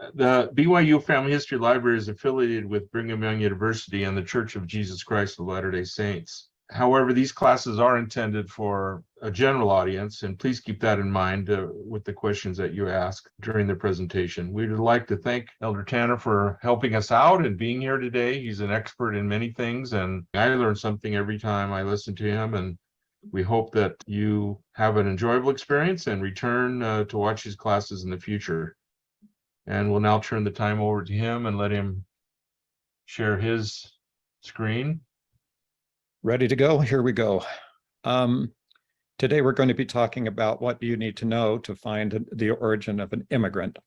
The BYU Family History Library is affiliated with Brigham Young University and the Church of Jesus Christ of Latter-day Saints. However, these classes are intended for a general audience, and please keep that in mind with the questions that you ask during the presentation. We'd like to thank Elder Tanner for helping us out and being here today. He's an expert in many things, and I learn something every time I listen to him, and we hope that you have an enjoyable experience and return to watch his classes in the future. And we'll now turn the time over to him and let him share his screen. Ready to go? Here we go. Today we're going to be talking about what you need to know to find the origin of an immigrant.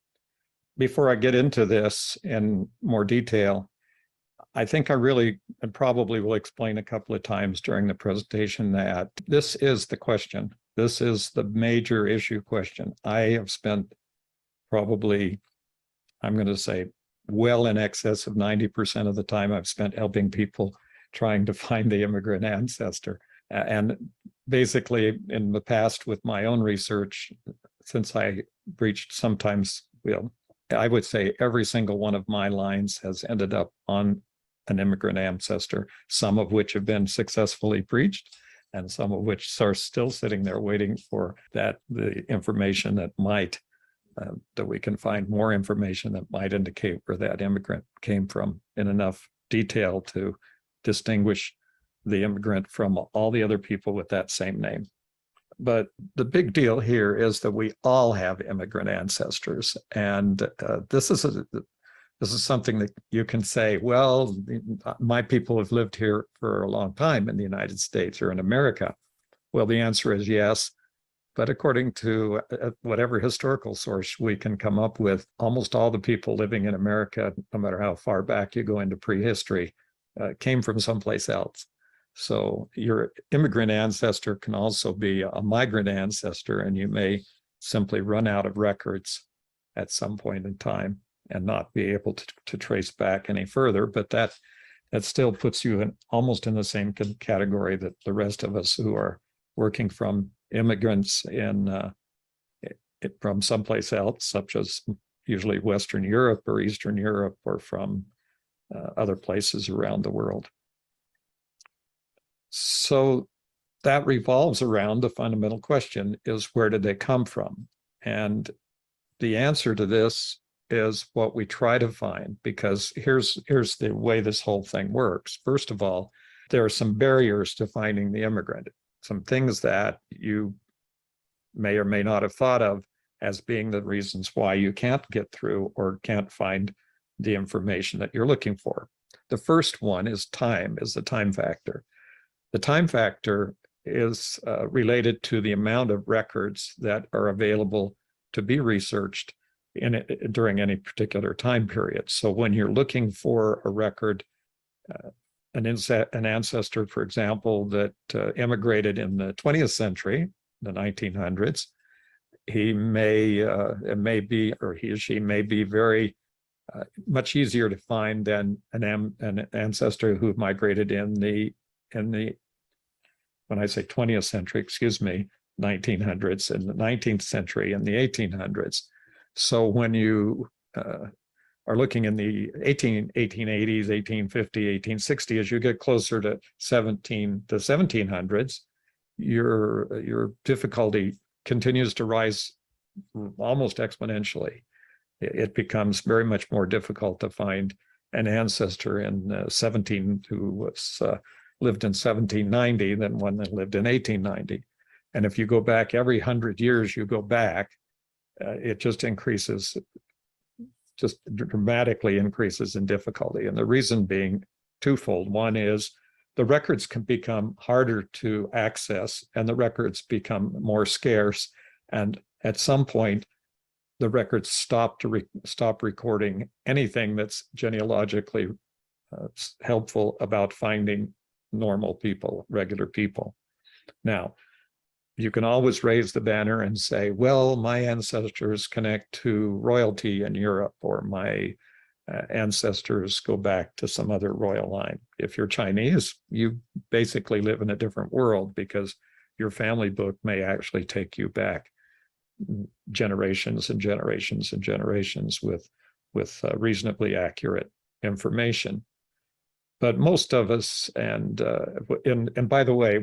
Before I get into this in more detail, I think I really and probably will explain a couple of times during the presentation that this is the question. This is the major issue question. I have spent probably, I'm going to say, well in excess of 90% of the time I've spent helping people trying to find the immigrant ancestor. And basically in the past with my own research, since I reached sometimes, I would say every single one of my lines has ended up on an immigrant ancestor, some of which have been successfully breached and some of which are still sitting there waiting for the information that might, that we can find more information that might indicate where that immigrant came from in enough detail to distinguish the immigrant from all the other people with that same name. But the big deal here is that we all have immigrant ancestors. And this is something that you can say, well, my people have lived here for a long time in the United States or in America. Well, the answer is yes. But according to whatever historical source we can come up with, almost all the people living in America, no matter how far back you go into prehistory, came from someplace else. So your immigrant ancestor can also be a migrant ancestor, and you may simply run out of records at some point in time and not be able to trace back any further. But that still puts you almost in the same category that the rest of us who are working from immigrants from someplace else, such as usually Western Europe or Eastern Europe or from other places around the world. So that revolves around the fundamental question is, where did they come from? And the answer to this is what we try to find, because here's the way this whole thing works. First of all, there are some barriers to finding the immigrant, some things that you may or may not have thought of as being the reasons why you can't get through or can't find the information that you're looking for. The first one is time, is the time factor. The time factor is related to the amount of records that are available to be researched during any particular time period. So when you're looking for a record, an ancestor, for example, that immigrated in the 20th century, the 1900s, he or she may be very much easier to find than an ancestor who migrated in the when I say 20th century, 1900s, in the 19th century and the 1800s. So when you are looking in the 1880s, 1850, 1860, as you get closer to 1700s, your difficulty continues to rise almost exponentially. It becomes very much more difficult to find an ancestor in who lived in 1790 than one that lived in 1890. And if you go back every 100 years, you go back, it just increases, just dramatically increases in difficulty. And the reason being twofold. One is the records can become harder to access and the records become more scarce. And at some point, the records stop recording anything that's genealogically helpful about finding normal people, regular people. Now, you can always raise the banner and say, well, my ancestors connect to royalty in Europe, or my ancestors go back to some other royal line. If you're Chinese, you basically live in a different world because your family book may actually take you back generations and generations and generations with with reasonably accurate information. But most of us, and by the way,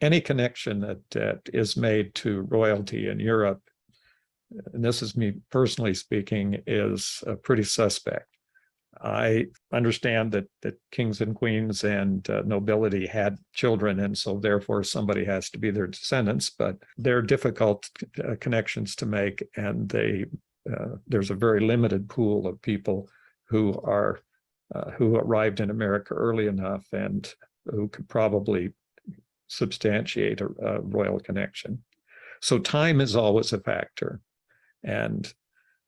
any connection that is made to royalty in Europe, and this is me personally speaking, is pretty suspect. I understand that kings and queens and nobility had children, and so therefore somebody has to be their descendants, but they're difficult connections to make, and there's a very limited pool of people who arrived in America early enough and who could probably substantiate a royal connection. So time is always a factor. And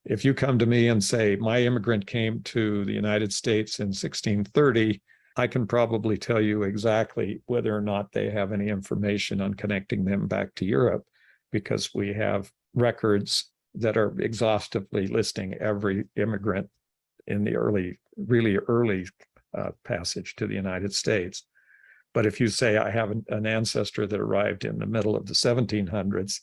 if you come to me and say, my immigrant came to the United States in 1630, I can probably tell you exactly whether or not they have any information on connecting them back to Europe, because we have records that are exhaustively listing every immigrant in the really early passage to the United States. But if you say, I have an ancestor that arrived in the middle of the 1700s,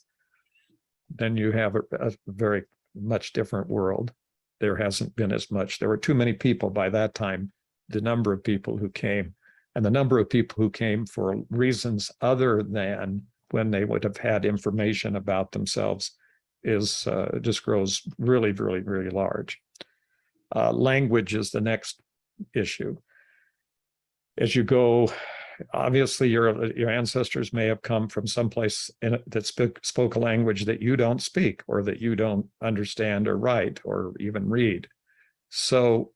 then you have a very much different world. There hasn't been as much. There were too many people by that time, the number of people who came, and the number of people who came for reasons other than when they would have had information about themselves is just grows really, really, really large. Language is the next issue. As you go, obviously your ancestors may have come from someplace that spoke a language that you don't speak, or that you don't understand or write or even read. So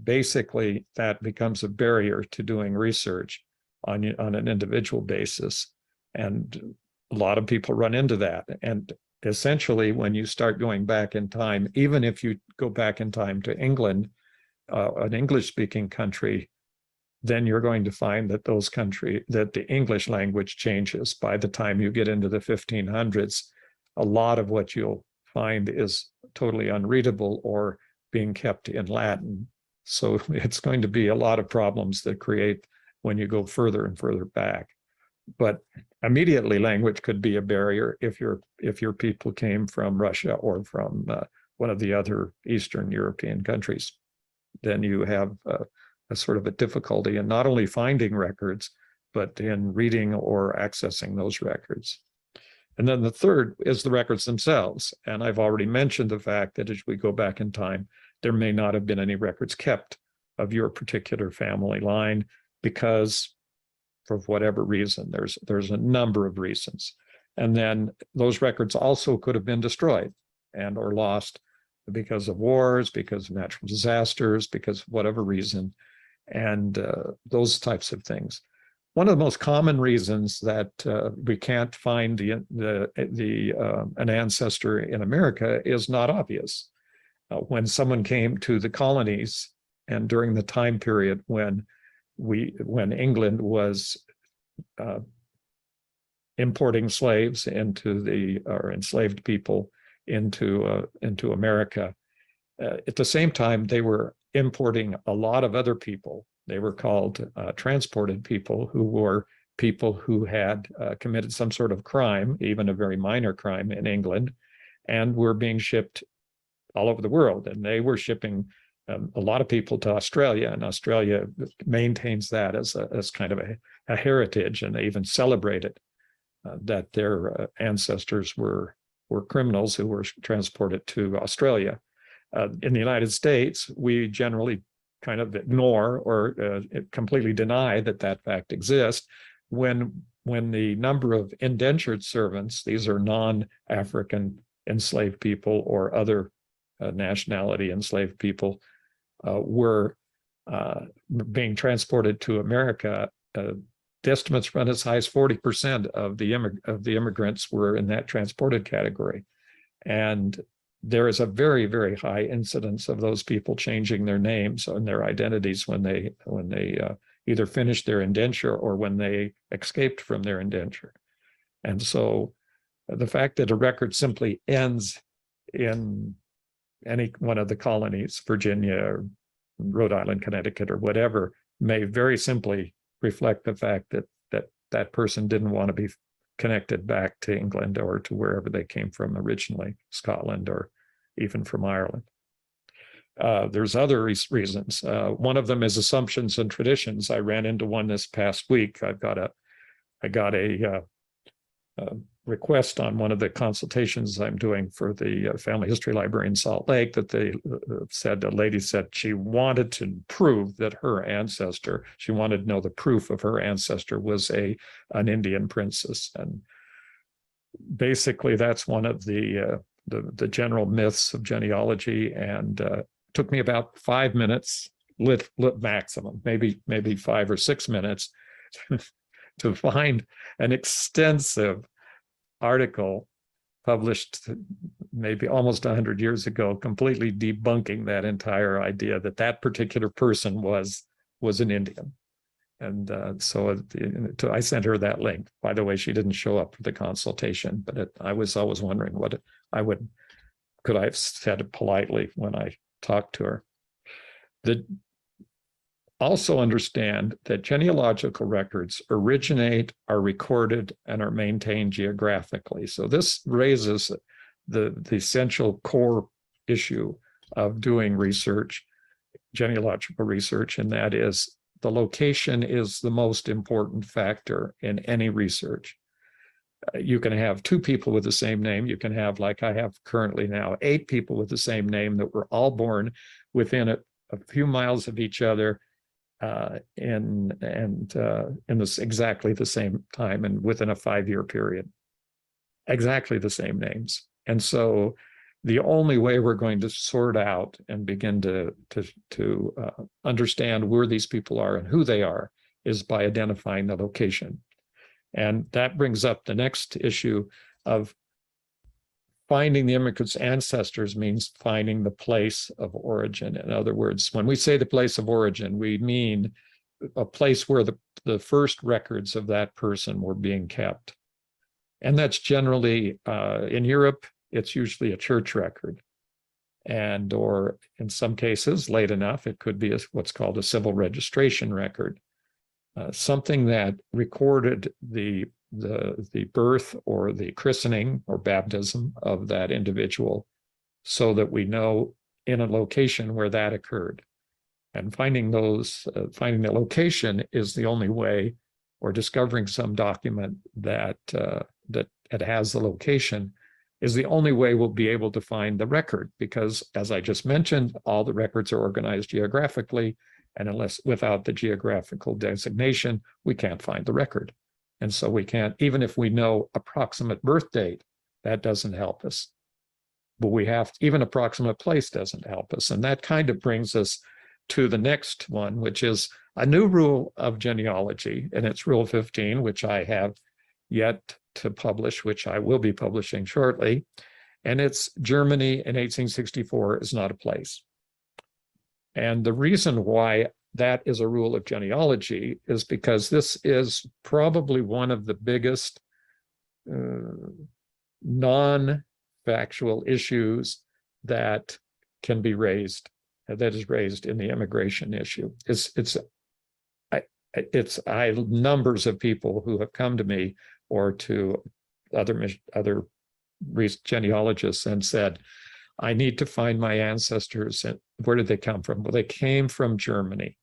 basically that becomes a barrier to doing research on an individual basis. And a lot of people run into that. And essentially, when you start going back in time, even if you go back in time to England, an English-speaking country, then you're going to find that that the English language changes. By the time you get into the 1500s, a lot of what you'll find is totally unreadable or being kept in Latin. So it's going to be a lot of problems that create when you go further and further back. But immediately, language could be a barrier if your people came from Russia or from one of the other Eastern European countries. Then you have a sort of a difficulty in not only finding records, but in reading or accessing those records. And then the third is the records themselves. And I've already mentioned the fact that as we go back in time, there may not have been any records kept of your particular family line because, for whatever reason, there's a number of reasons. And then those records also could have been destroyed and or lost because of wars, because of natural disasters, because of whatever reason, and those types of things. One of the most common reasons that we can't find an ancestor in America is not obvious. When someone came to the colonies, and during the time period when England was importing slaves or enslaved people into America, at the same time they were importing a lot of other people. They were called transported people, who were people who had committed some sort of crime, even a very minor crime in England, and were being shipped all over the world. And they were shipping a lot of people to Australia, and Australia maintains that as kind of a heritage, and they even celebrate it, that their ancestors were criminals who were transported to Australia. In the United States, we generally kind of ignore or completely deny that fact exists. When the number of indentured servants, these are non-African enslaved people or other nationality enslaved people, were being transported to America, the estimates run as high as 40% of the immigrants were in that transported category. And there is a very, very high incidence of those people changing their names and their identities when they either finished their indenture or when they escaped from their indenture. And so the fact that a record simply ends in any one of the colonies, Virginia, or Rhode Island, Connecticut, or whatever, may very simply reflect the fact that person didn't want to be connected back to England or to wherever they came from originally, Scotland or even from Ireland. There's other reasons. One of them is assumptions and traditions. I ran into one this past week. I got a request on one of the consultations I'm doing for the Family History Library in Salt Lake that they said, a lady said she wanted to prove that her ancestor, she wanted to know the proof of her ancestor was an Indian princess. And basically that's one of the general myths of genealogy, and took me about 5 minutes, lit maximum, maybe 5 or 6 minutes to find an extensive article published maybe almost 100 years ago, completely debunking that entire idea that that particular person was an Indian. And so I sent her that link. By the way, she didn't show up for the consultation, but I was always wondering what could I have said it politely when I talked to her. Also understand that genealogical records originate, are recorded, and are maintained geographically. So this raises the essential core issue of doing research, genealogical research, and that is the location is the most important factor in any research. You can have 2 people with the same name. You can have, like I have currently now, 8 people with the same name that were all born within a few miles of each other in this exactly the same time and within a 5-year period. Exactly the same names. And so the only way we're going to sort out and begin to understand where these people are and who they are is by identifying the location. And that brings up the next issue of finding the immigrant's ancestors means finding the place of origin. In other words, when we say the place of origin, we mean a place where the first records of that person were being kept. And that's generally, in Europe, it's usually a church record. And, or in some cases, late enough, it could be what's called a civil registration record. Something that recorded the birth or the christening or baptism of that individual so that we know in a location where that occurred. And finding the location is the only way, or discovering some document that it has the location is the only way we'll be able to find the record, because as I just mentioned, all the records are organized geographically, and without the geographical designation, we can't find the record. And so we can't, even if we know approximate birth date, that doesn't help us. But even approximate place doesn't help us. And that kind of brings us to the next one, which is a new rule of genealogy, and it's Rule 15, which I have yet to publish, which I will be publishing shortly. And it's Germany in 1864 is not a place. And the reason why that is a rule of genealogy is because this is probably one of the biggest non-factual issues that can be raised, that is raised in the immigration issue. It's numbers of people who have come to me or to other genealogists and said, I need to find my ancestors. And where did they come from? Well, they came from Germany.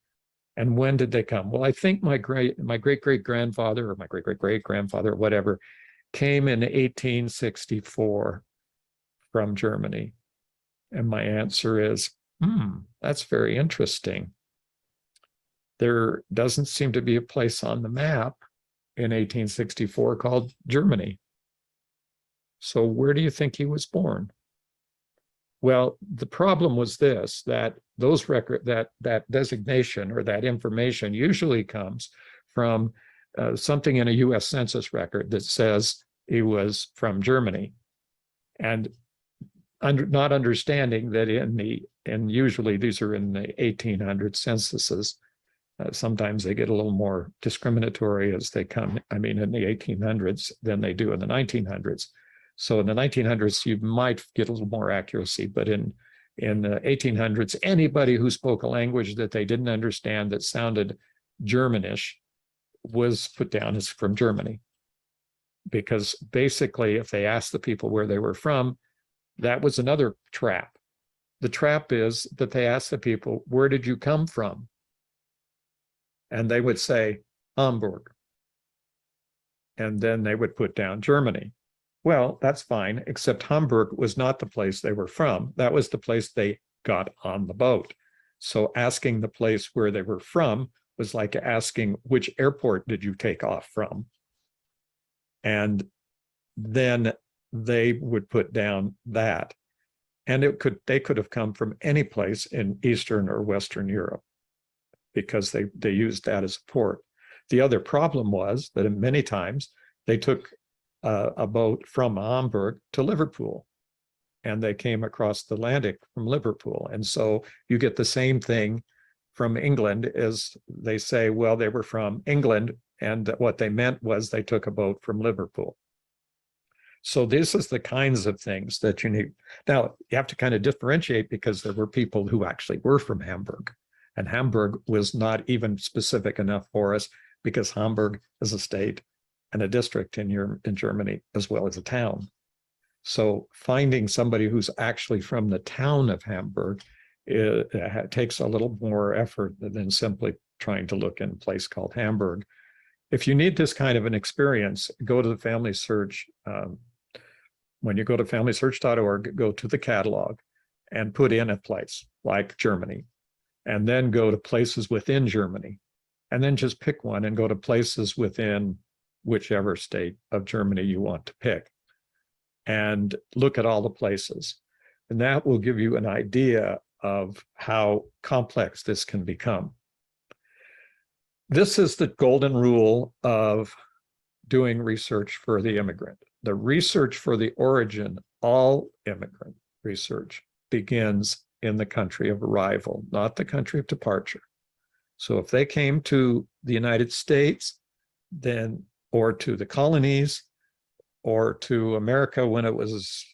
And when did they come? Well, I think my great-great-grandfather or my great-great-great-grandfather or whatever came in 1864 from Germany. And my answer is, that's very interesting. There doesn't seem to be a place on the map in 1864 called Germany. So where do you think he was born? Well, the problem was this, that that designation or that information usually comes from something in a US Census record that says he was from Germany. And not understanding that and usually these are in the 1800 censuses. Sometimes they get a little more discriminatory as they come, in the 1800s than they do in the 1900s. So in the 1900s, you might get a little more accuracy, but in the 1800s, anybody who spoke a language that they didn't understand that sounded Germanish was put down as from Germany. Because basically, if they asked the people where they were from, that was another trap. the trap is that they ask the people, where did you come from? And they would say, Hamburg. And then they would put down Germany. Well, that's fine, except Hamburg was not the place they were from. That was the place they got on the boat. So asking the place where they were from was like asking, which airport did you take off from? And then they would put down that. And they could have come from any place in Eastern or Western Europe because they used that as a port. The other problem was that many times they took a boat from Hamburg to Liverpool, and they came across the Atlantic from Liverpool. And so you get the same thing from England as they say, well, they were from England, and what they meant was they took a boat from Liverpool. So this is the kinds of things that you need. Now, you have to kind of differentiate because there were people who actually were from Hamburg, and Hamburg was not even specific enough for us because Hamburg is a state and a district in Germany as well as a town. So finding somebody who's actually from the town of Hamburg takes a little more effort than simply trying to look in a place called Hamburg. If you need this kind of an experience, go to the Family Search. When you go to familysearch.org, go to the catalog and put in a place like Germany, and then go to places within Germany, and then just pick one and go to places within whichever state of Germany you want to pick, and look at all the places. And that will give you an idea of how complex this can become. This is the golden rule of doing research for the immigrant. The research for the origin, all immigrant research, begins in the country of arrival, not the country of departure. So if they came to the United States, then, or to the colonies, or to America when it was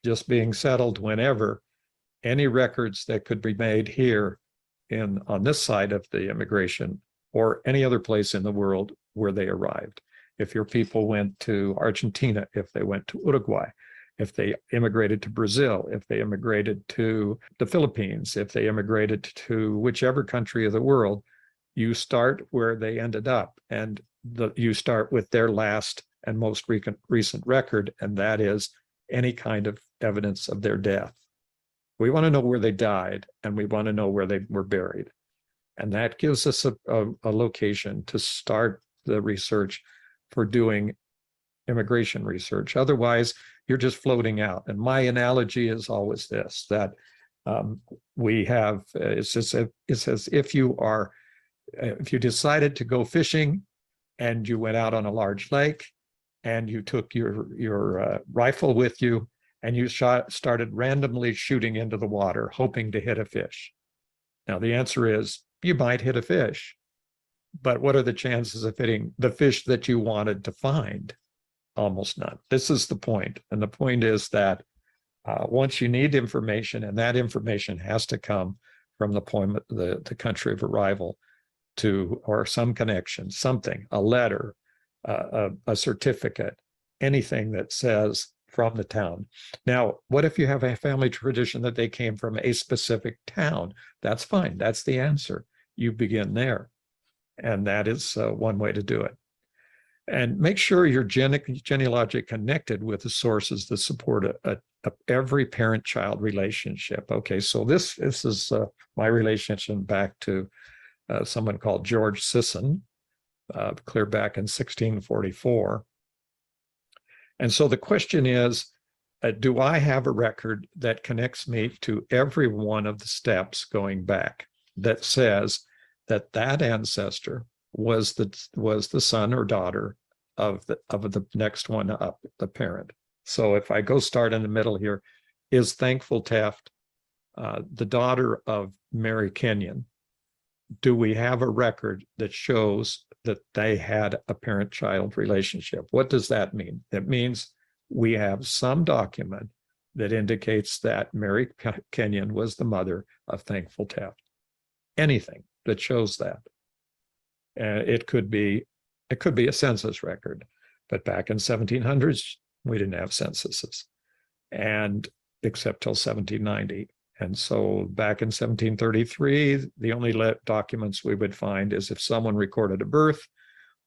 just being settled, whenever, any records that could be made here on this side of the immigration or any other place in the world where they arrived. If your people went to Argentina, if they went to Uruguay, if they immigrated to Brazil, if they immigrated to the Philippines, if they immigrated to whichever country of the world, you start where they ended up, and you start with their last and most recent record, and that is any kind of evidence of their death. We want to know where they died, and we want to know where they were buried. And that gives us a location to start the research for doing immigration research. Otherwise, you're just floating out. And my analogy is always this, that we have, it's as if you are, if you decided to go fishing and you went out on a large lake and you took your rifle with you and you started randomly shooting into the water, hoping to hit a fish. Now, the answer is you might hit a fish, but what are the chances of hitting the fish that you wanted to find? Almost none. This is the point. And the point is that once you need information, and that information has to come from the country of arrival or some connection, something, a letter, a certificate, anything that says from the town. Now, what if you have a family tradition that they came from a specific town? That's fine. That's the answer. You begin there. And that is one way to do it. And make sure your genealogy connected with the sources that support every parent-child relationship. Okay, so this is my relationship back to someone called George Sisson, clear back in 1644. And so the question is, do I have a record that connects me to every one of the steps going back that says that that ancestor was the son or daughter of the next one up, the parent? So if I go start in the middle here, is Thankful Taft the daughter of Mary Kenyon? Do we have a record that shows that they had a parent-child relationship? What does that mean? It means we have some document that indicates that Mary Kenyon was the mother of Thankful Taft. Anything that shows that. It could be a census record, but back in 1700s, we didn't have censuses, and except till 1790. And so back in 1733, the only documents we would find is if someone recorded a birth,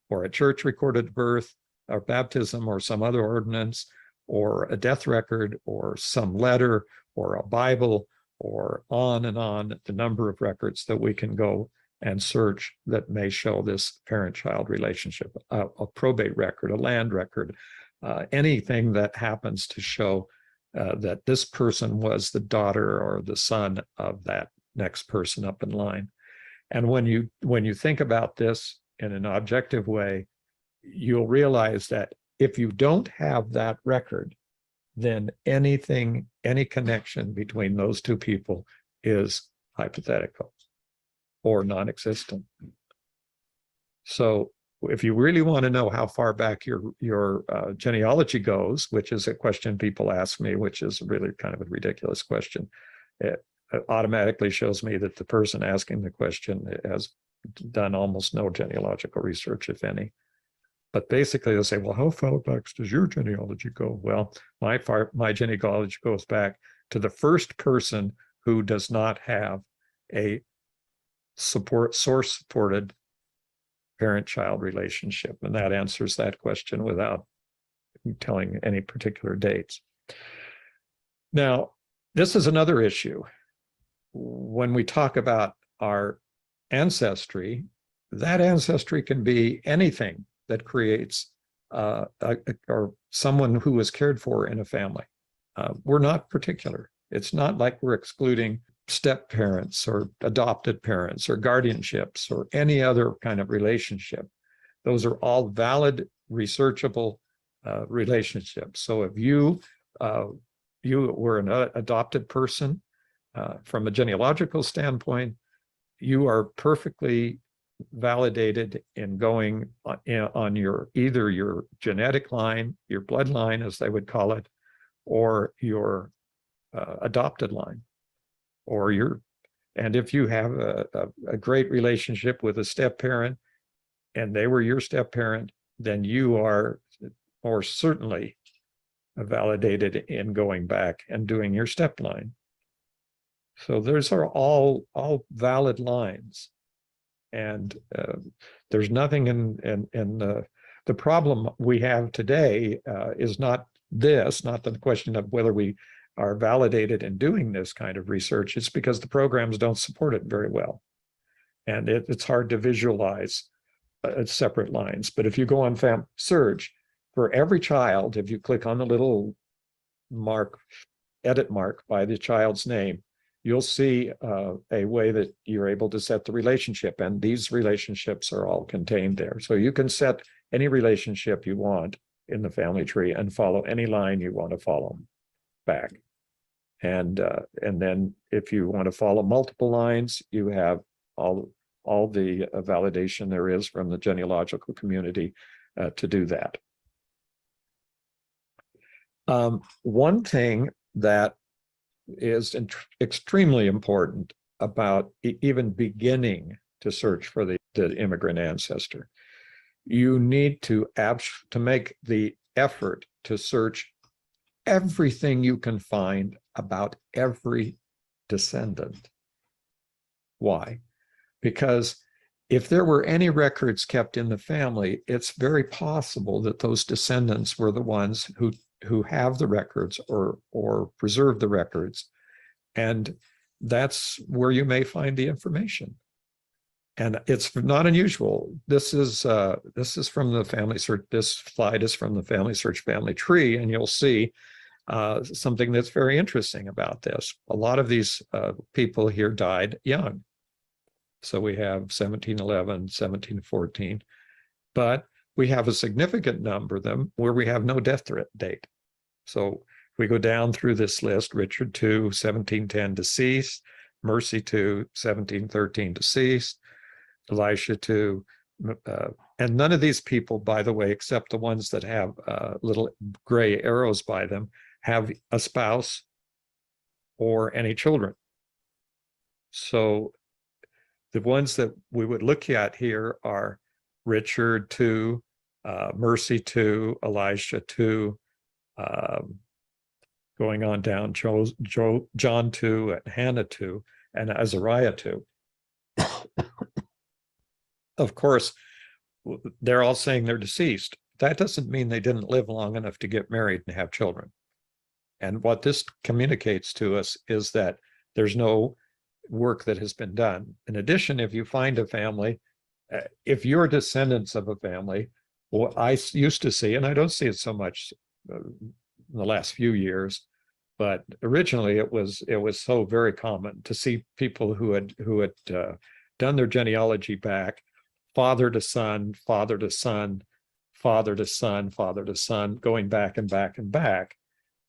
or a church recorded a birth, or baptism, or some other ordinance, or a death record, or some letter, or a Bible, or on and on, the number of records that we can go and search that may show this parent-child relationship, a probate record, a land record, anything that happens to show that this person was the daughter or the son of that next person up in line. And when you think about this in an objective way, you'll realize that if you don't have that record, then any connection between those two people is hypothetical or non-existent. So if you really want to know how far back your genealogy goes, which is a question people ask me, which is really kind of a ridiculous question, it automatically shows me that the person asking the question has done almost no genealogical research, if any. But basically they'll say, well, how far back does your genealogy go? Well, my genealogy goes back to the first person who does not have a source-supported parent-child relationship. And that answers that question without telling any particular dates. Now, this is another issue. When we talk about our ancestry, that ancestry can be anything that creates or someone who was cared for in a family. We're not particular. It's not like we're excluding step parents or adopted parents or guardianships or any other kind of relationship. Those are all valid, researchable relationships. So if you were an adopted person, from a genealogical standpoint, you are perfectly validated in going on either your genetic line, your bloodline, as they would call it, or your adopted line, and if you have a great relationship with a step parent and they were your step parent, then you are more certainly validated in going back and doing your step line. So those are all valid lines. And there's nothing in the problem we have today is not the question of whether we are validated in doing this kind of research. It's because the programs don't support it very well. And it's hard to visualize separate lines. But if you go on search, for every child, if you click on the little edit mark by the child's name, you'll see a way that you're able to set the relationship. And these relationships are all contained there. So you can set any relationship you want in the family tree and follow any line you want to follow back. And then if you want to follow multiple lines, you have all the validation there is from the genealogical community to do that. One thing that is extremely important about even beginning to search for the immigrant ancestor, you need to make the effort to search everything you can find about every descendant. Why? Because if there were any records kept in the family, it's very possible that those descendants were the ones who have the records or preserve the records. And that's where you may find the information. And it's not unusual. This is from the family search. This slide is from the family search family tree, and you'll see something that's very interesting about this. A lot of these people here died young. So we have 1711, 1714, but we have a significant number of them where we have no death date. So if we go down through this list, Richard II, 1710 deceased, Mercy II, 1713 deceased, Elisha II, and none of these people, by the way, except the ones that have little gray arrows by them, have a spouse or any children. So the ones that we would look at here are Richard II, Mercy II, Elisha II, going on down, John 2 and Hannah 2 and Azariah 2. Of course, they're all saying they're deceased. That doesn't mean they didn't live long enough to get married and have children. And what this communicates to us is that there's no work that has been done. In addition, if you find a family, if you're descendants of a family, what I used to see, and I don't see it so much in the last few years, but originally it was so very common to see people who had done their genealogy back, father to son, father to son, father to son, father to son, going back and back and back,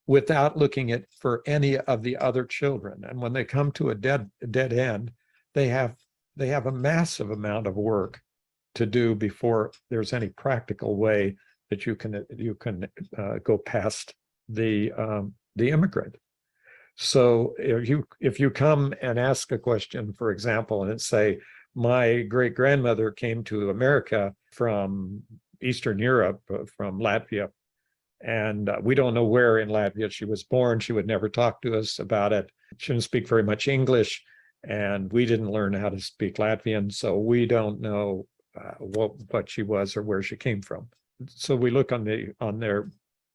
without looking at for any of the other children. And when they come to a dead end, they have a massive amount of work to do before there's any practical way that you can go past the immigrant. So if you come and ask a question, for example, and say, my great grandmother came to America from Eastern Europe, from Latvia, and we don't know where in Latvia she was born. She would never talk to us about it. She didn't speak very much English, and we didn't learn how to speak Latvian, so we don't know what she was or where she came from. So we look on their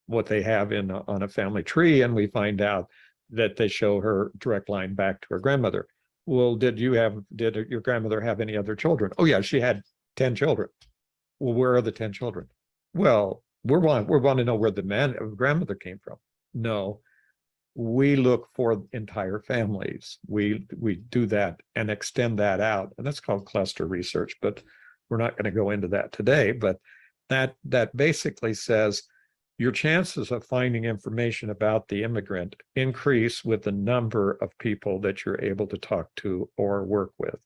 what they have on a family tree, and we find out that they show her direct line back to her grandmother. Well, did your grandmother have any other children? Oh yeah, she had 10 children. Well, where are the 10 children? Well, we want to know where the grandmother came from. No, we look for entire families. We do that and extend that out, and that's called cluster research. But we're not going to go into that today. But that basically says your chances of finding information about the immigrant increase with the number of people that you're able to talk to or work with.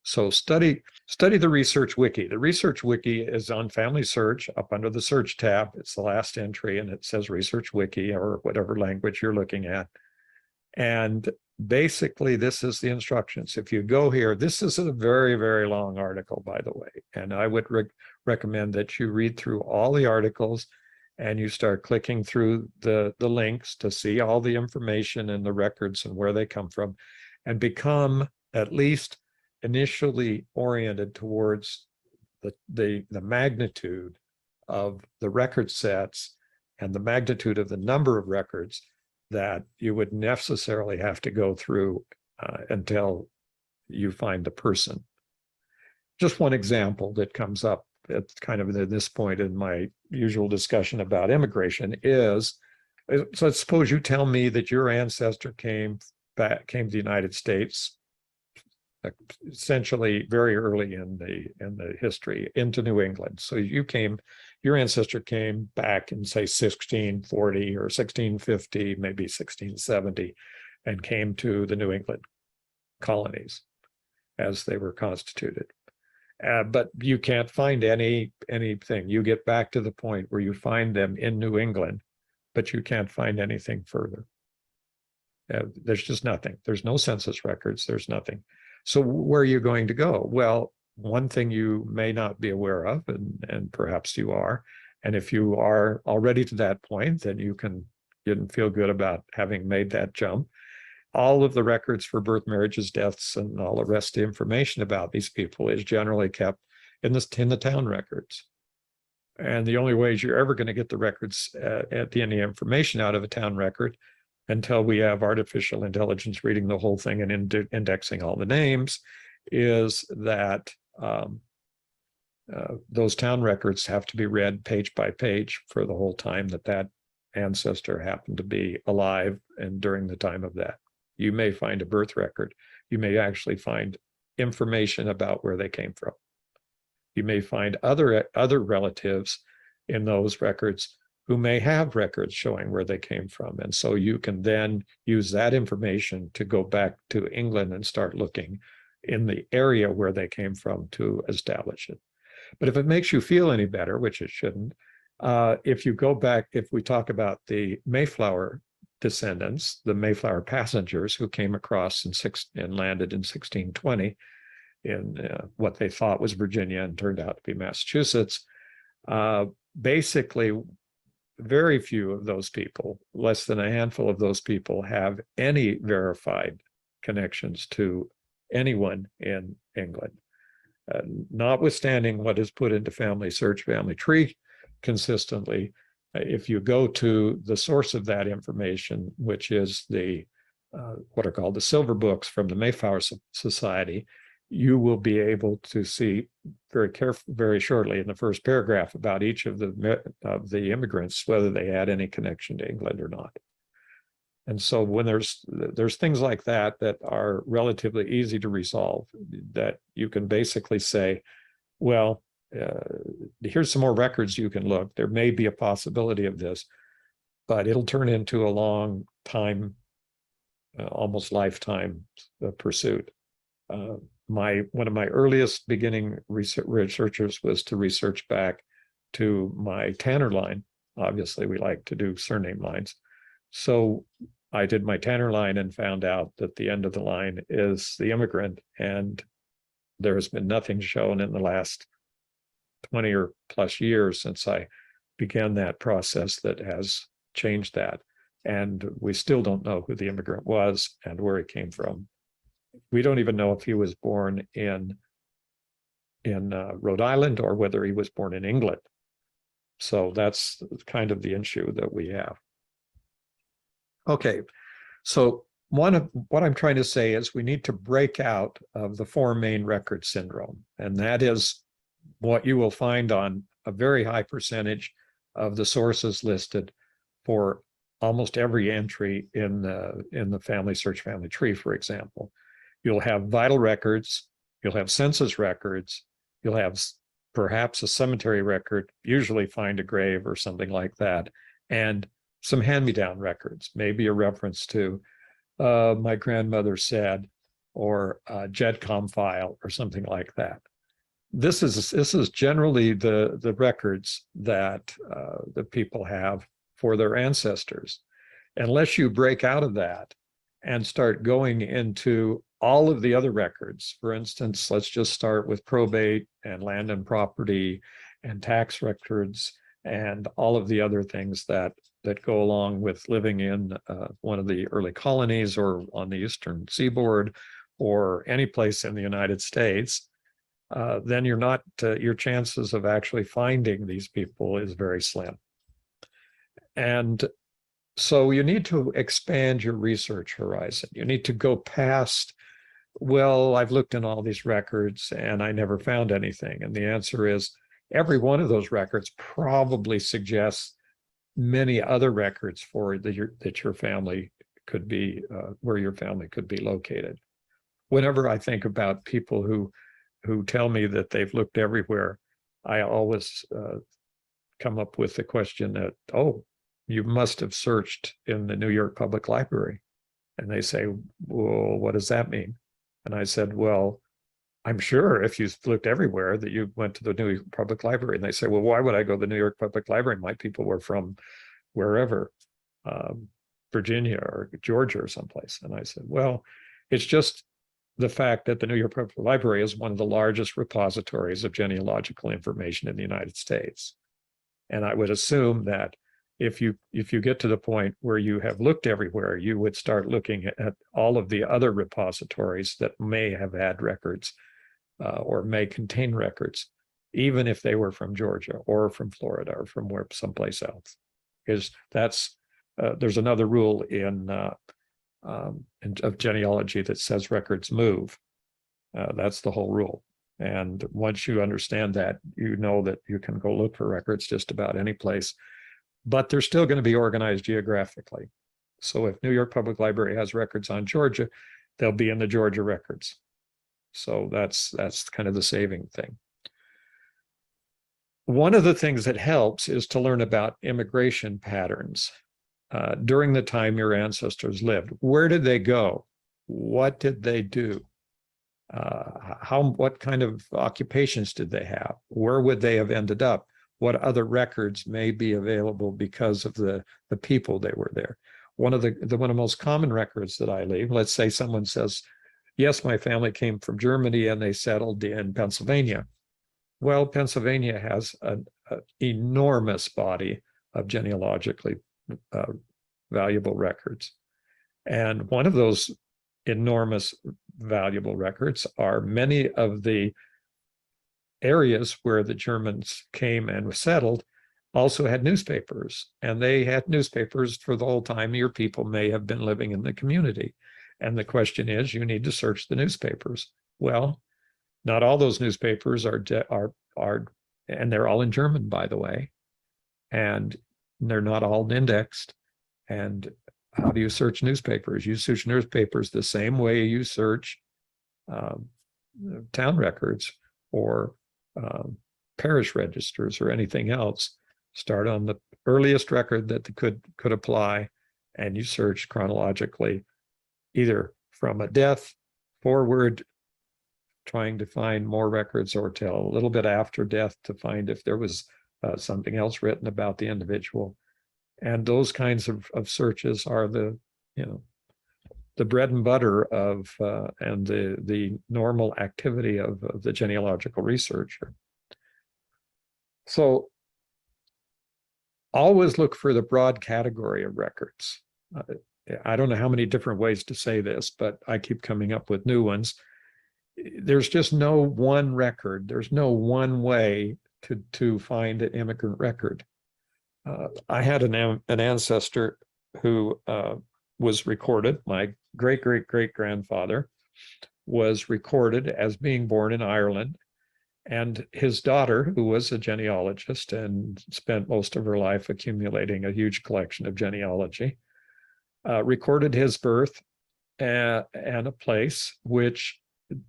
So study the Research Wiki. The Research Wiki is on Family Search up under the Search tab. It's the last entry, and it says Research Wiki or whatever language you're looking at. And basically, this is the instructions. If you go here, this is a very, very long article, by the way. And I would recommend that you read through all the articles and you start clicking through the links to see all the information and the records and where they come from, and become at least initially oriented towards the magnitude of the record sets and the magnitude of the number of records that you would necessarily have to go through until you find the person. Just one example that comes up at kind of at this point in my usual discussion about immigration is, so suppose you tell me that your ancestor came to the United States essentially very early in the history into New England. So your ancestor came back in say 1640 or 1650, maybe 1670, and came to the New England colonies as they were constituted. But you can't find anything. You get back to the point where you find them in New England, but you can't find anything further. There's just nothing. There's no census records. There's nothing. So where are you going to go? Well, one thing you may not be aware of, and perhaps you are, and if you are already to that point, then you can feel good about having made that jump. All of the records for birth, marriages, deaths, and all the rest of the information about these people is generally kept in the town records. And the only ways you're ever going to get the records any information out of a town record, until we have artificial intelligence reading the whole thing and indexing all the names, is that those town records have to be read page by page for the whole time that ancestor happened to be alive and during the time of that. You may find a birth record. You may actually find information about where they came from. You may find other relatives in those records who may have records showing where they came from. And so you can then use that information to go back to England and start looking in the area where they came from to establish it. But if it makes you feel any better, which it shouldn't, if you go back, if we talk about the Mayflower descendants, the Mayflower passengers who came across and landed in 1620 in what they thought was Virginia and turned out to be Massachusetts, basically very few of those people, less than a handful of those people, have any verified connections to anyone in England. Notwithstanding what is put into family search, family tree consistently, if you go to the source of that information, which is the what are called the silver books from the Mayflower Society, you will be able to see very shortly in the first paragraph about each of the immigrants, whether they had any connection to England or not. And so when there's things like that that are relatively easy to resolve, that you can basically say, well, here's some more records you can look. There may be a possibility of this, but it'll turn into a long time, almost lifetime pursuit. One of my earliest beginning researchers was to research back to my Tanner line. Obviously, we like to do surname lines. So I did my Tanner line and found out that the end of the line is the immigrant, and there has been nothing shown in the last 20 or plus years since I began that process that has changed that. And we still don't know who the immigrant was and where he came from. We don't even know if he was born in Rhode Island or whether he was born in England. So that's kind of the issue that we have. Okay, so what I'm trying to say is we need to break out of the four main record syndrome, and that is what you will find on a very high percentage of the sources listed for almost every entry in the family search family tree, for example. You'll have vital records, you'll have census records, you'll have perhaps a cemetery record, usually find a grave or something like that, and some hand-me-down records, maybe a reference to my grandmother said, or a JEDCOM file or something like that. This is generally the records that the people have for their ancestors. Unless you break out of that and start going into all of the other records, for instance, let's just start with probate and land and property and tax records and all of the other things that go along with living in one of the early colonies or on the eastern seaboard or any place in the United States, then your chances of actually finding these people is very slim. And so you need to expand your research horizon. You need to go past, well, I've looked in all these records and I never found anything. And the answer is every one of those records probably suggests many other records for that your family could be, where your family could be located. Whenever I think about people who tell me that they've looked everywhere, I always come up with the question that, oh, you must have searched in the New York Public Library. And they say, well, what does that mean? And I said, well, I'm sure if you looked everywhere that you went to the New York Public Library. And they say, well, why would I go to the New York Public Library? My people were from wherever, Virginia or Georgia or someplace. And I said, well, it's just the fact that the New York Public Library is one of the largest repositories of genealogical information in the United States. And I would assume that if you get to the point where you have looked everywhere, you would start looking at all of the other repositories that may have had records or may contain records, even if they were from Georgia or from Florida or from someplace else. Because there's another rule of genealogy that says records move. That's the whole rule. And once you understand that, you know that you can go look for records just about any place, but they're still going to be organized geographically. So if New York Public Library has records on Georgia, they'll be in the Georgia records. So that's kind of the saving thing. One of the things that helps is to learn about immigration patterns during the time your ancestors lived. Where did they go? What did they do? What kind of occupations did they have? Where would they have ended up? What other records may be available because of the people they were there? One of the most common records that I leave, let's say someone says, yes, my family came from Germany and they settled in Pennsylvania. Well, Pennsylvania has an enormous body of genealogically valuable records. And one of those enormous valuable records are many of the areas where the Germans came and settled also had newspapers, and they had newspapers for the whole time your people may have been living in the community. And the question is, you need to search the newspapers. Well, not all those newspapers are, and they're all in German, by the way, and they're not all indexed. And how do you search newspapers? You search newspapers the same way you search town records or parish registers or anything else. Start on the earliest record that could apply, and you search chronologically, either from a death forward, trying to find more records, or till a little bit after death to find if there was something else written about the individual. And those kinds of searches are the bread and butter of and the normal activity of the genealogical researcher. So always look for the broad category of records. I don't know how many different ways to say this, but I keep coming up with new ones. There's just no one record. There's no one way to find an immigrant record. I had an ancestor who was recorded. My great-great-great-grandfather was recorded as being born in Ireland. And his daughter, who was a genealogist and spent most of her life accumulating a huge collection of genealogy, recorded his birth and a place which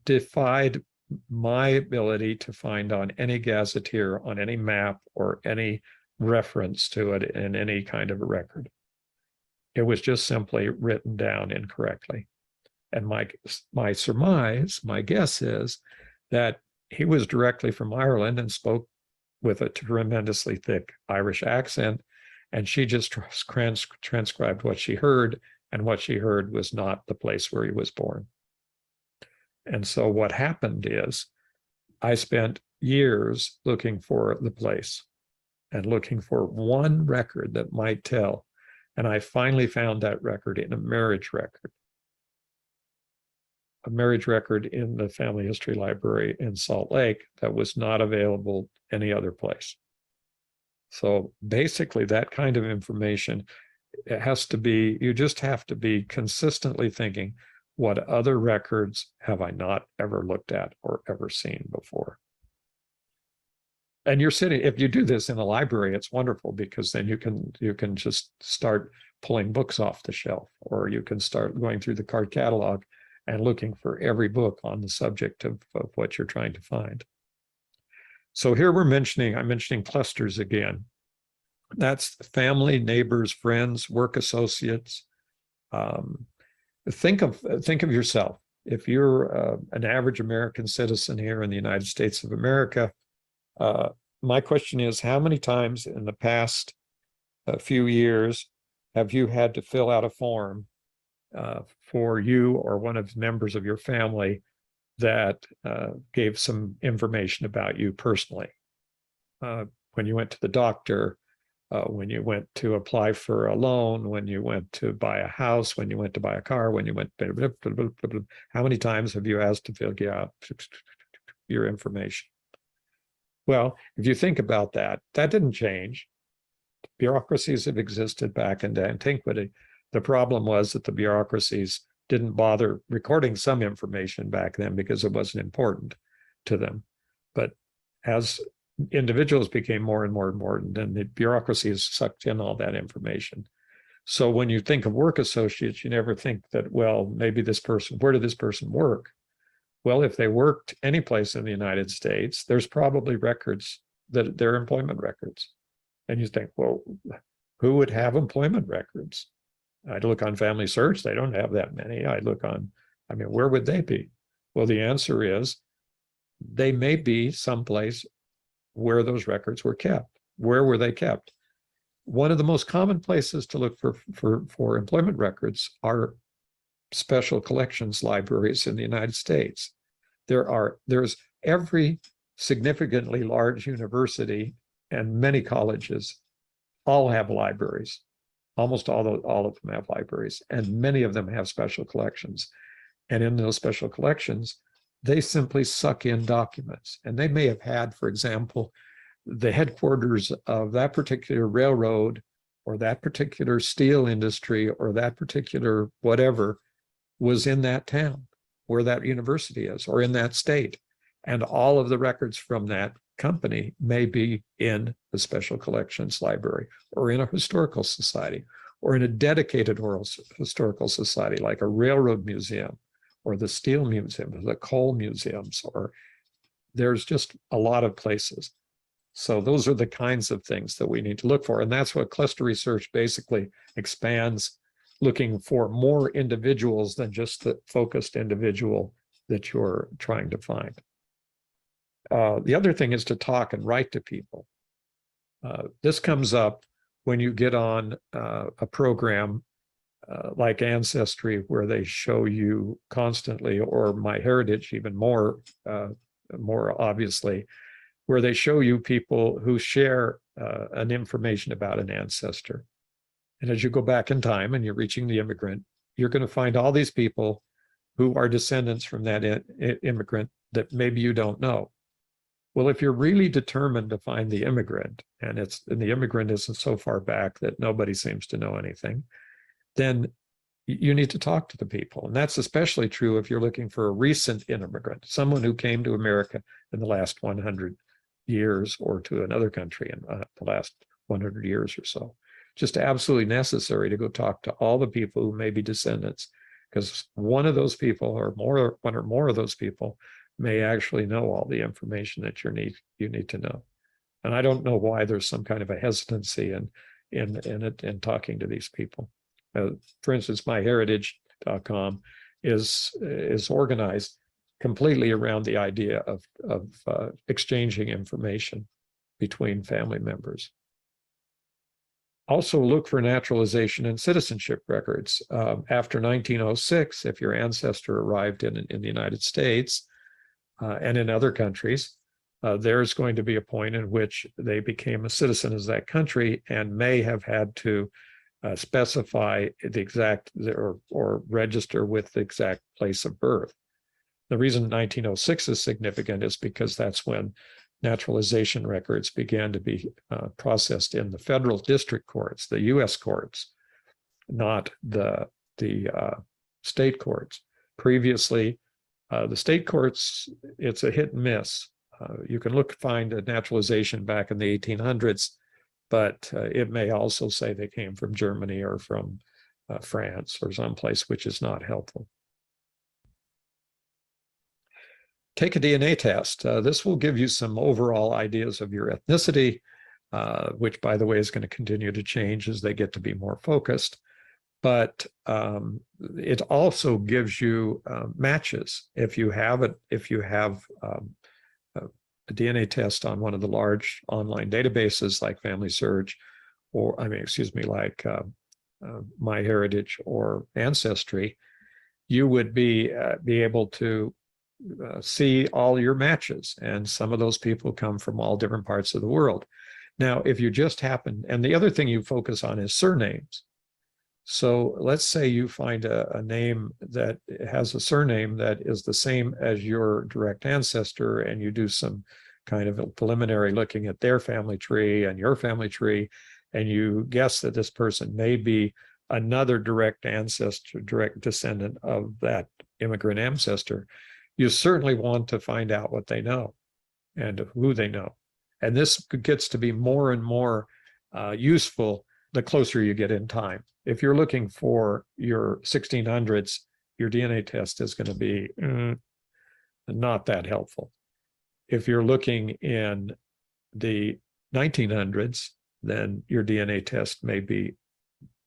defied my ability to find on any gazetteer, on any map, or any reference to it in any kind of a record. It was just simply written down incorrectly. And my surmise, my guess is that he was directly from Ireland and spoke with a tremendously thick Irish accent, and she just transcribed what she heard, and what she heard was not the place where he was born. And so what happened is I spent years looking for the place and looking for one record that might tell. And I finally found that record in a marriage record in the Family History Library in Salt Lake that was not available any other place. So basically that kind of information, it has to be, you just have to be consistently thinking, what other records have I not ever looked at or ever seen before? And you're sitting, if you do this in a library, it's wonderful, because then you can just start pulling books off the shelf, or you can start going through the card catalog and looking for every book on the subject of what you're trying to find. So here I'm mentioning clusters again. That's family, neighbors, friends, work associates. Think of yourself. If you're an average American citizen here in the United States of America, my question is, how many times in the past few years have you had to fill out a form for you or one of the members of your family that gave some information about you personally? When you went to the doctor, when you went to apply for a loan, when you went to buy a house, when you went to buy a car, when you went, how many times have you asked to fill out your information? Well, if you think about that, that didn't change. Bureaucracies have existed back in antiquity. The problem was that the bureaucracies didn't bother recording some information back then because it wasn't important to them. But as individuals became more and more important, and the bureaucracies sucked in all that information. So when you think of work associates, you never think that, well, maybe this person, where did this person work? Well, if they worked any place in the United States, there's probably records, that their employment records. And you think, well, who would have employment records? I'd look on Family Search, they don't have that many. I'd look on, where would they be? Well, the answer is they may be someplace where those records were kept. Where were they kept? One of the most common places to look for employment records are special collections libraries in the United States. There's every significantly large university and many colleges all have libraries. Almost all of them have libraries, and many of them have special collections. And in those special collections, they simply suck in documents. And they may have had, for example, the headquarters of that particular railroad or that particular steel industry or that particular whatever was in that town where that university is, or in that state. And all of the records from that company may be in the special collections library or in a historical society or in a dedicated historical society like a railroad museum or the steel museum, or the coal museums, or there's just a lot of places. So those are the kinds of things that we need to look for. And that's what cluster research basically expands, looking for more individuals than just the focused individual that you're trying to find. The other thing is to talk and write to people. This comes up when you get on a program like Ancestry, where they show you constantly, or MyHeritage even more obviously, where they show you people who share an information about an ancestor. And as you go back in time and you're reaching the immigrant, you're going to find all these people who are descendants from that immigrant that maybe you don't know. Well, if you're really determined to find the immigrant, and the immigrant isn't so far back that nobody seems to know anything, then you need to talk to the people. And that's especially true if you're looking for a recent immigrant, someone who came to America in the last 100 years or to another country in the last 100 years or so. Just absolutely necessary to go talk to all the people who may be descendants, because one of those people or one or more of those people may actually know all the information that you need to know. And I don't know why there's some kind of a hesitancy in talking to these people. For instance, myheritage.com is organized completely around the idea of exchanging information between family members. Also look for naturalization and citizenship records. After 1906, if your ancestor arrived in the United States and in other countries, there's going to be a point in which they became a citizen of that country and may have had to specify the exact or register with the exact place of birth. The reason 1906 is significant is because that's when naturalization records began to be processed in the federal district courts, the U.S. courts, not the state courts. Previously, the state courts, it's a hit and miss. You can find a naturalization back in the 1800s, but it may also say they came from Germany or from France or someplace, which is not helpful. Take a DNA test. This will give you some overall ideas of your ethnicity, which, by the way, is going to continue to change as they get to be more focused. But it also gives you matches. If you have a DNA test on one of the large online databases like Family Search, or like MyHeritage or Ancestry, you would be able to see all your matches, and some of those people come from all different parts of the world. Now, if you just happen, and the other thing you focus on is surnames. So let's say you find a name that has a surname that is the same as your direct ancestor, and you do some kind of a preliminary looking at their family tree and your family tree, and you guess that this person may be another direct ancestor, direct descendant of that immigrant ancestor. You certainly want to find out what they know and who they know. And this gets to be more and more useful the closer you get in time. If you're looking for your 1600s, your DNA test is going to be not that helpful. If you're looking in the 1900s, then your DNA test may be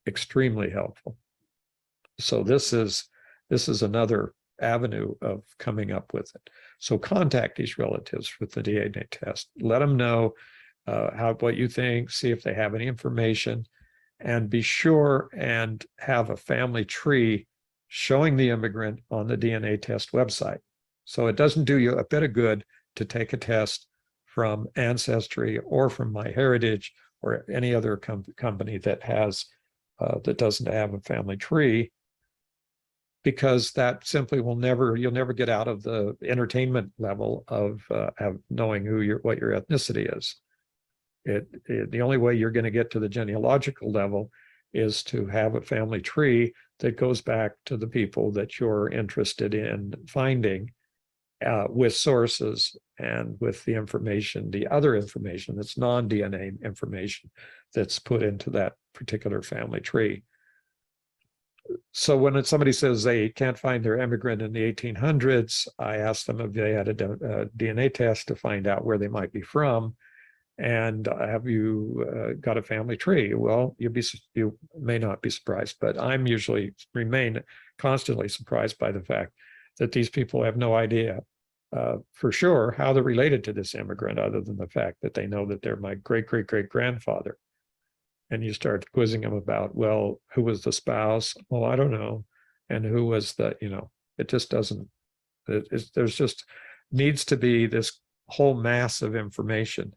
extremely helpful. So this is another avenue of coming up with it. So contact these relatives with the DNA test. Let them know what you think, see if they have any information, and be sure and have a family tree showing the immigrant on the DNA test website. So it doesn't do you a bit of good to take a test from Ancestry or from MyHeritage or any other company that has that doesn't have a family tree, because that simply you'll never get out of the entertainment level of knowing what your ethnicity is. The only way you're going to get to the genealogical level is to have a family tree that goes back to the people that you're interested in finding, with sources and with the information, the other information that's non-DNA information that's put into that particular family tree. So when somebody says they can't find their immigrant in the 1800s, I ask them if they had a DNA test to find out where they might be from. And have you got a family tree? Well, you may not be surprised, but I'm usually remain constantly surprised by the fact that these people have no idea for sure how they're related to this immigrant, other than the fact that they know that they're my great-great-great-grandfather. And you start quizzing them about, well, who was the spouse? Well, I don't know. And who was the, it just doesn't, there's just needs to be this whole mass of information.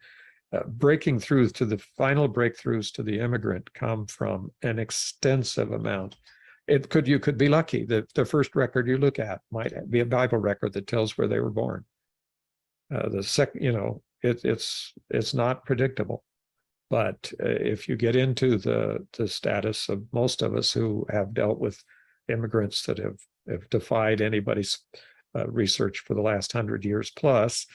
Breaking through to the final breakthroughs to the immigrant come from an extensive amount. You could be lucky that the first record you look at might be a Bible record that tells where they were born. The second, it's not predictable. But if you get into the status of most of us who have dealt with immigrants that have defied anybody's research for the last 100 years plus,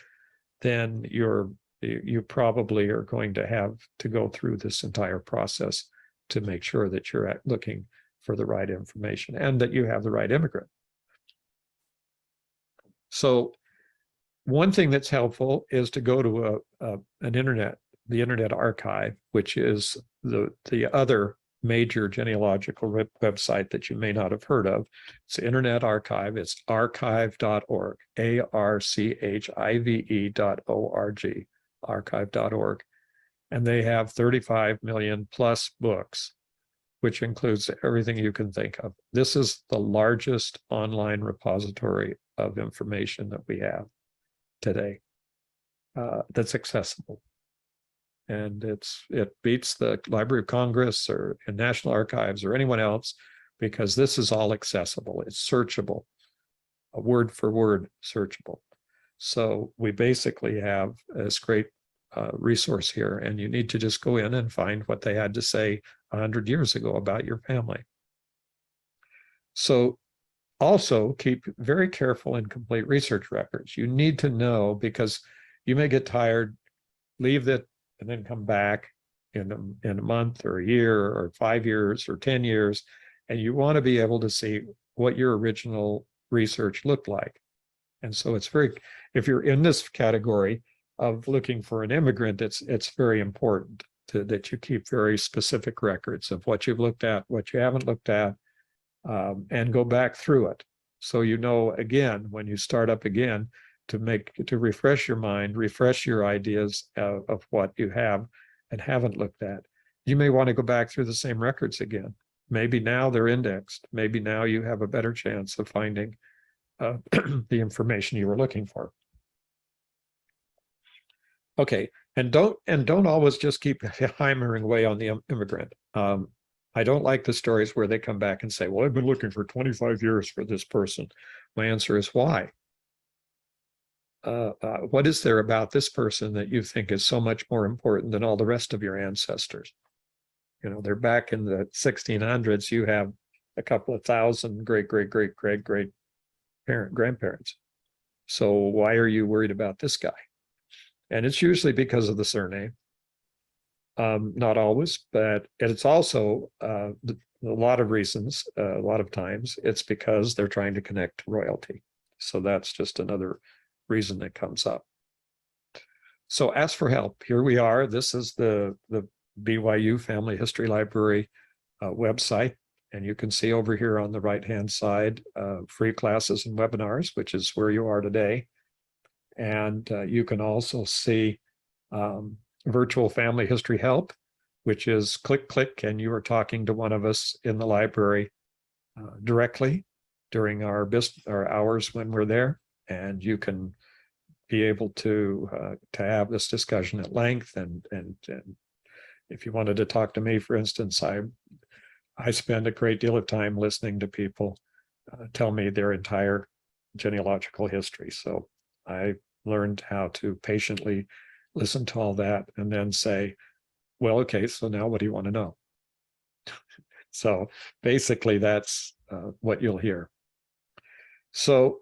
then you probably are going to have to go through this entire process to make sure that you're looking for the right information and that you have the right immigrant. So one thing that's helpful is to go to the Internet Archive, which is the other major genealogical website that you may not have heard of. It's the Internet Archive. It's archive.org, archive.org, archive.org. And they have 35 million plus books, which includes everything you can think of. This is the largest online repository of information that we have today that's accessible. And it beats the Library of Congress or National Archives or anyone else, because this is all accessible. It's searchable, word for word searchable. So we basically have this great resource here, and you need to just go in and find what they had to say 100 years ago about your family. So also keep very careful and complete research records. You need to know, because you may get tired, leave it, and then come back in a month or a year or 5 years or 10 years, and you want to be able to see what your original research looked like. And so if you're in this category of looking for an immigrant, it's very important that you keep very specific records of what you've looked at, what you haven't looked at, and go back through it. So again, when you start up again, to refresh your mind, refresh your ideas of what you have and haven't looked at. You may want to go back through the same records again. Maybe now they're indexed. Maybe now you have a better chance of finding the information you were looking for. Okay, and don't always just keep hammering away on the immigrant. I don't like the stories where they come back and say, well, I've been looking for 25 years for this person. My answer is why? What is there about this person that you think is so much more important than all the rest of your ancestors? They're back in the 1600s. You have a couple of thousand grandparents. So why are you worried about this guy? And it's usually because of the surname. Not always, but it's also a lot of reasons. A lot of times it's because they're trying to connect to royalty. So that's just another reason that comes up. So ask for help. Here we are. This is the BYU Family History Library website. And you can see over here on the right-hand side, free classes and webinars, which is where you are today. And you can also see virtual family history help, which is click, and you are talking to one of us in the library directly during our hours when we're there. And you can be able to have this discussion at length and If you wanted to talk to me, for instance, I spend a great deal of time listening to people tell me their entire genealogical history. So I learned how to patiently listen to all that and then say, well, okay, so now what do you want to know? So basically, that's what you'll hear. So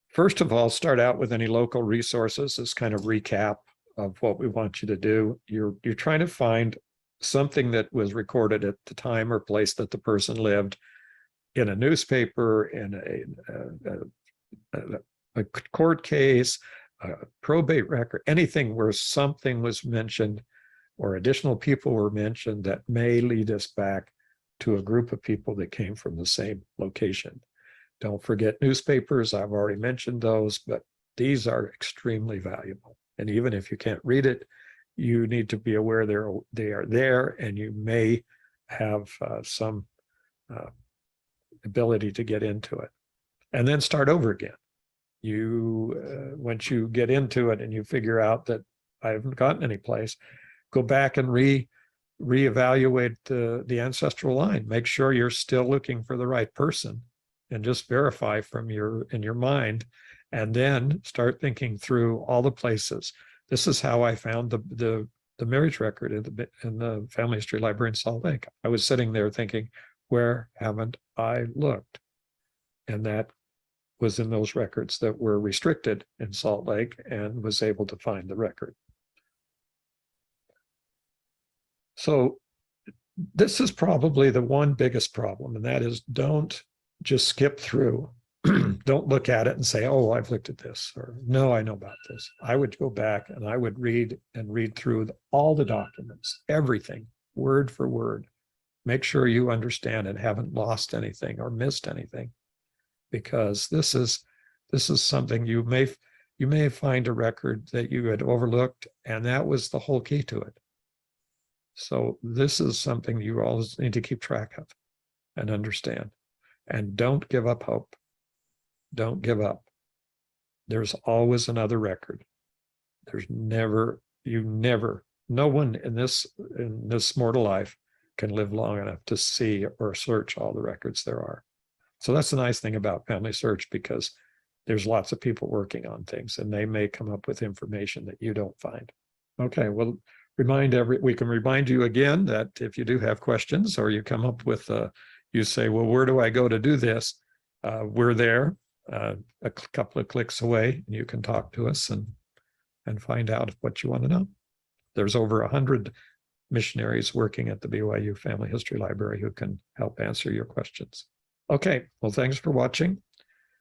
first of all, start out with any local resources as kind of recap of what we want you to do. You're trying to find something that was recorded at the time or place that the person lived, in a newspaper, in a court case, a probate record, anything where something was mentioned or additional people were mentioned that may lead us back to a group of people that came from the same location. Don't forget newspapers. I've already mentioned those, but these are extremely valuable. And even if you can't read it, you need to be aware they are there, and you may have some ability to get into it. And then start over again. Once you get into it and you figure out that I haven't gotten any place, go back and reevaluate the ancestral line. Make sure you're still looking for the right person, and just verify in your mind, and then start thinking through all the places. This is how I found the marriage record in the family history library in Salt Lake. I was sitting there thinking, where haven't I looked? And that was in those records that were restricted in Salt Lake, and was able to find the record. So this is probably the one biggest problem, and that is, don't just skip through. Don't look at it and say, oh, I've looked at this, or no, I know about this. I would go back and I would read through all the documents, everything, word for word. Make sure you understand and haven't lost anything or missed anything, because this is something you may find a record that you had overlooked, and that was the whole key to it. So this is something you always need to keep track of and understand. And don't give up hope. Don't give up. There's always another record. No one in this mortal life can live long enough to see or search all the records there are. So that's the nice thing about Family Search, because there's lots of people working on things, and they may come up with information that you don't find. Okay, well, we can remind you again that if you do have questions, or you come up with you say, well, where do I go to do this? We're there, a couple of clicks away, and you can talk to us and find out what you want to know. There's over 100 missionaries working at the BYU Family History Library who can help answer your questions. Okay, well, thanks for watching.